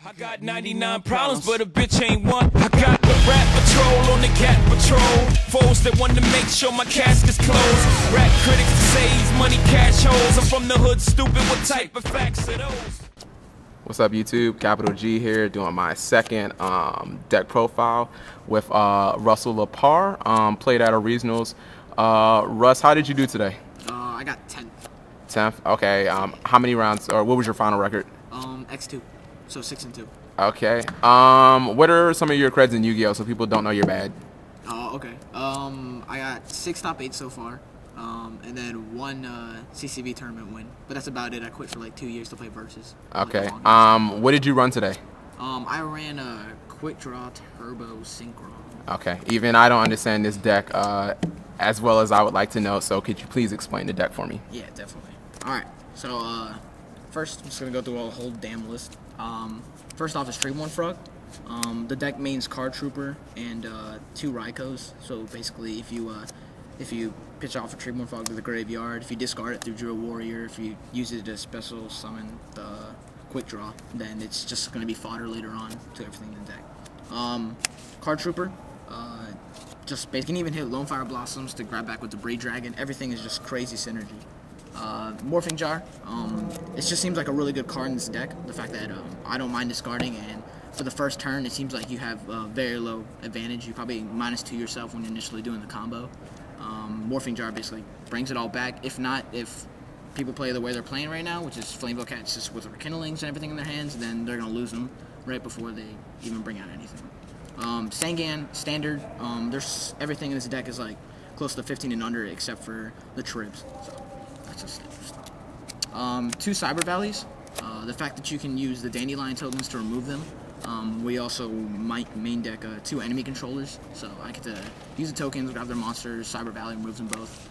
I got 99 problems, but a bitch ain't one. I got the rap patrol on the cat patrol. Foes that want to make sure my casket's closed. Rap critics to save money, cash holes. I'm from the hood, stupid. What type of facts are those? What's up, YouTube? Capital G here, doing my second deck profile with Russell Laparre. Played at a regionals. Russ, how did you do today? I got 10th. 10th. Okay. How many rounds, or what was your final record? X2. So 6-2. Okay. What are some of your creds in Yu-Gi-Oh so people don't know you're bad? Oh, okay. I got 6 top 8 so far, and then 1 CCV tournament win. But that's about it. I quit for like 2 years to play Versus. Okay. What did you run today? I ran a Quickdraw Synchron. Okay. Even I don't understand this deck as well as I would like to know. So could you please explain the deck for me? Yeah, definitely. All right. So first, I'm just gonna go through a whole damn list. First off is Treeborn Frog. The deck means Card Trooper and 2 Rykos. So basically, if you pitch off a Treeborn Frog to the graveyard, if you discard it through Drill Warrior, if you use it to special summon the Quick Draw, then it's just going to be fodder later on to everything in the deck. Card Trooper, just basically, you can even hit Lonefire Blossoms to grab back with Debris Dragon. Everything is just crazy synergy. Morphing Jar, it just seems like a really good card in this deck. The fact that I don't mind discarding, and for the first turn, it seems like you have very low advantage. You probably -2 yourself when you're initially doing the combo. Morphing Jar basically brings it all back. If not, if people play the way they're playing right now, which is Flamebow Cats just with Rekindlings and everything in their hands, then they're going to lose them right before they even bring out anything. Sangan, standard, there's everything in this deck is like close to 15 and under except for the Tribs. So that's just standard stuff. 2 Cyber Valleys. The fact that you can use the Dandylion tokens to remove them. We also might main deck 2 enemy controllers, so I get to use the tokens, grab their monsters, Cyber Valley removes them both.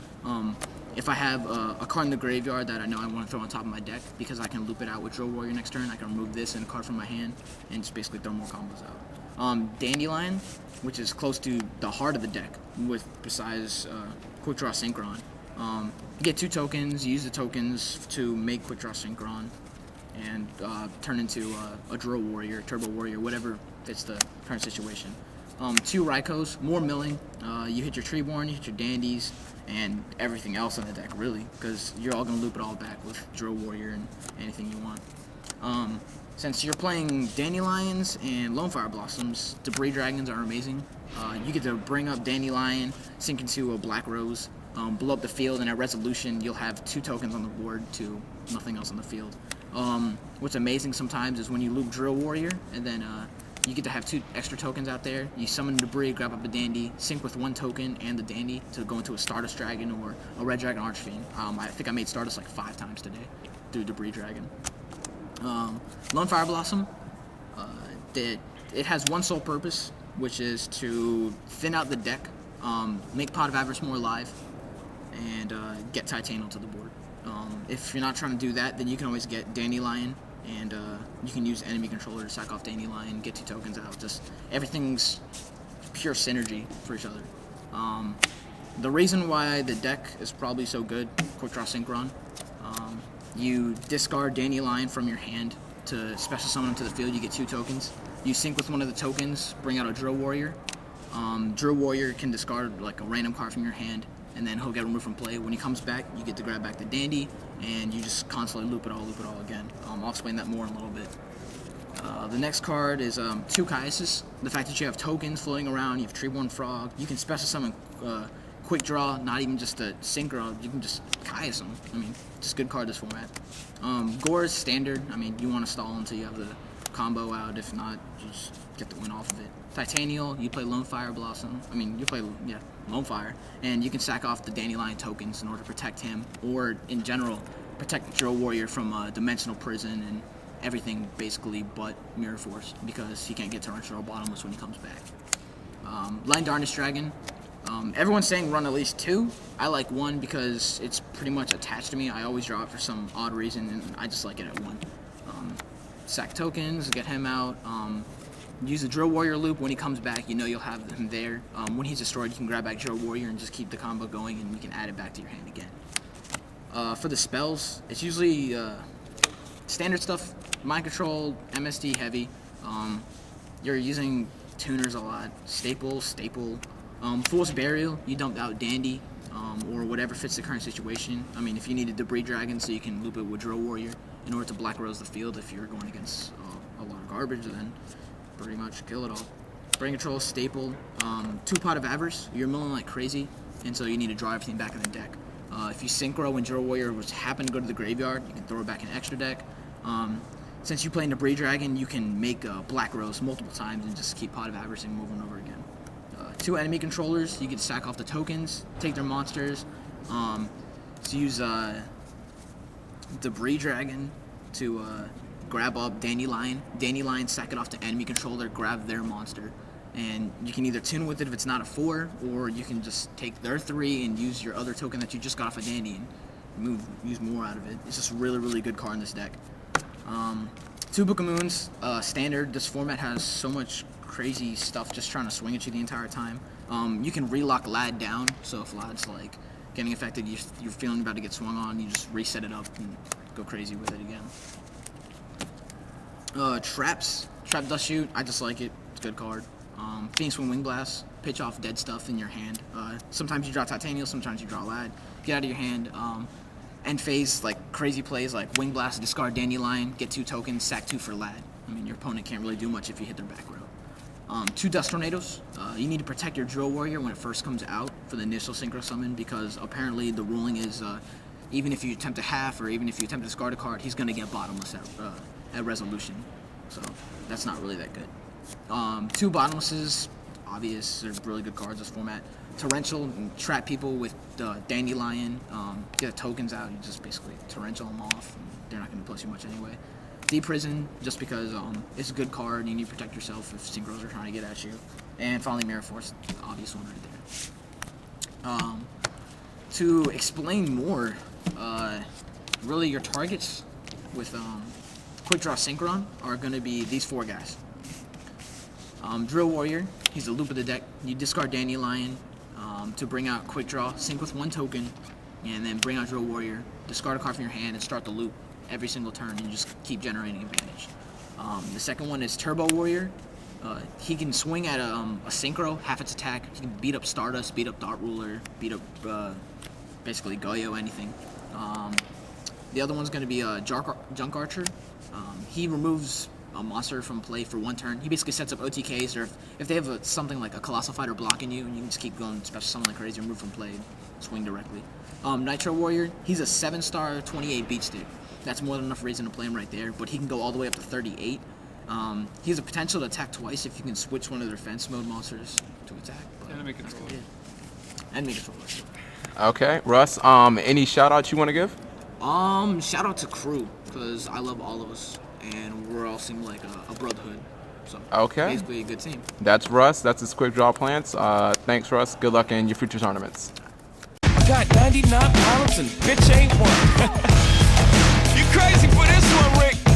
If I have a card in the graveyard that I know I want to throw on top of my deck, because I can loop it out with Drill Warrior next turn, I can remove this and a card from my hand and just basically throw more combos out. Dandylion, which is close to the heart of the deck, besides Quickdraw Synchron. You get 2 tokens, you use the tokens to make Quickdraw Synchron, and turn into a Drill Warrior, Turbo Warrior, whatever fits the current situation. 2 Rykos, more milling. You hit your Treeborn, you hit your Dandies, and everything else on the deck, really, because you're all going to loop it all back with Drill Warrior and anything you want. Since you're playing Dandylions and Lonefire Blossoms, Debris Dragons are amazing. You get to bring up Dandylion, sink into a Black Rose, blow up the field, and at resolution, you'll have 2 tokens on the board to nothing else on the field. What's amazing sometimes is when you loop Drill Warrior, and then you get to have 2 extra tokens out there. You summon Debris, grab up a Dandy, sync with 1 token and the Dandy to go into a Stardust Dragon or a Red Dragon Archfiend. I think I made Stardust like 5 times today through Debris Dragon. Lonefire Blossom, it has one sole purpose, which is to thin out the deck, make Pot of Avarice more alive, and get Tytannial to the board. If you're not trying to do that, then you can always get Dandylion, and you can use enemy controller to sack off Dandylion, get 2 tokens out. Just everything's pure synergy for each other. The reason why the deck is probably so good, Quickdraw Synchron, you discard Dandylion from your hand to special summon him to the field. You get 2 tokens. You sync with one of the tokens, bring out a Drill Warrior. Drill Warrior can discard like a random card from your hand, and then he'll get removed from play. When he comes back, you get to grab back the Dandy, and you just constantly loop it all again. I'll explain that more in a little bit. The next card is 2 Caiuses. The fact that you have tokens floating around, you have Treeborn Frog, you can special summon Quick Draw, not even just a Synchro, you can just Caius them. I mean, just good card this format. Gorz, standard. I mean, you want to stall until you have the combo out. If not, you just get the win off of it. Tytannial, you play Lonefire Blossom. I mean, you play, Lonefire. And you can sack off the Dandylion tokens in order to protect him, or in general, protect the Drill Warrior from Dimensional Prison and everything basically but Mirror Force, because he can't get Torrential Bottomless when he comes back. Darness Dragon. Everyone's saying run at least 2. I like 1 because it's pretty much attached to me. I always draw it for some odd reason, and I just like it at 1. Sack tokens, get him out. Use the Drill Warrior loop. When he comes back, you know you'll have him there. When he's destroyed, you can grab back Drill Warrior and just keep the combo going, and you can add it back to your hand again. For the spells, it's usually standard stuff, Mind Control, MSD heavy. You're using tuners a lot. Staple. Fool's Burial, you dump out Dandy, or whatever fits the current situation. I mean, if you need a Debris Dragon so you can loop it with Drill Warrior in order to Black Rose the field if you're going against a lot of garbage, then pretty much kill it all. Brain Control, Staple, 2 Pot of Avarice, you're milling like crazy, and so you need to draw everything back in the deck. If you Synchro when Drill Warrior was happen to go to the graveyard, you can throw it back in extra deck. Since you play in Debris Dragon, you can make Black Rose multiple times and just keep Pot of Avarice and moving over again. 2 enemy controllers, you can stack off the tokens, take their monsters. So use Debris Dragon to grab up Dandylion. Dandylion, stack it off the enemy controller, grab their monster. And you can either tune with it if it's not a 4, or you can just take their 3 and use your other token that you just got off of Dandy and use more out of it. It's just a really, really good card in this deck. 2 Book of Moons, standard. This format has so much crazy stuff just trying to swing at you the entire time. You can relock Lad down, so if Lad's like getting affected, you're feeling about to get swung on, you just reset it up and go crazy with it again. Traps, Trap Dust Shoot, I just like it. It's a good card. Phoenix Wing Blast, pitch off dead stuff in your hand. Sometimes you draw Tytannial, sometimes you draw Lad. Get out of your hand. End phase, like crazy plays like Wing Blast, discard Dandylion, get 2 tokens, sack 2 for Lad. I mean, your opponent can't really do much if you hit their back row. 2 Dust Tornadoes. You need to protect your Drill Warrior when it first comes out for the initial Synchro Summon, because apparently the ruling is even if you attempt a half or even if you attempt to discard a card, he's going to get bottomless at resolution. So that's not really that good. 2 Bottomlesses, obvious, they're really good cards this format. Torrential, trap people with Dandylion, get the tokens out, you just basically torrential them off, and they're not going to plus you much anyway. Prison, just because it's a good card and you need to protect yourself if synchros are trying to get at you. And finally Mirror Force, the obvious one right there. To explain more, really your targets with Quickdraw Synchron are going to be these 4 guys. Drill Warrior, he's the loop of the deck. You discard Dandylion to bring out Quickdraw, sync with 1 token, and then bring out Drill Warrior, discard a card from your hand, and start the loop every single turn, and just keep generating advantage. The second one is Turbo Warrior. He can swing at a Synchro, half its attack. He can beat up Stardust, beat up Dart Ruler, beat up basically Goyo, anything. The other one's going to be Junk Archer. He removes a monster from play for 1 turn. He basically sets up OTKs, or if they have something like a Colossal Fighter blocking you, and you can just keep going, special summon like crazy, remove from play, swing directly. Nitro Warrior, he's a 7-star 28 beat stick. That's more than enough reason to play him right there, but he can go all the way up to 38. He has a potential to attack twice if you can switch one of their defense mode monsters to attack. Enemy controller. Enemy controller. Okay, Russ, any shout outs you want to give? Shout out to crew, because I love all of us, and we're all seem like a brotherhood. So okay, basically a good team. That's Russ. That's his Quickdraw plans. Thanks, Russ. Good luck in your future tournaments. Got 99 problems and bitch ain't one. You crazy for this one, Rick?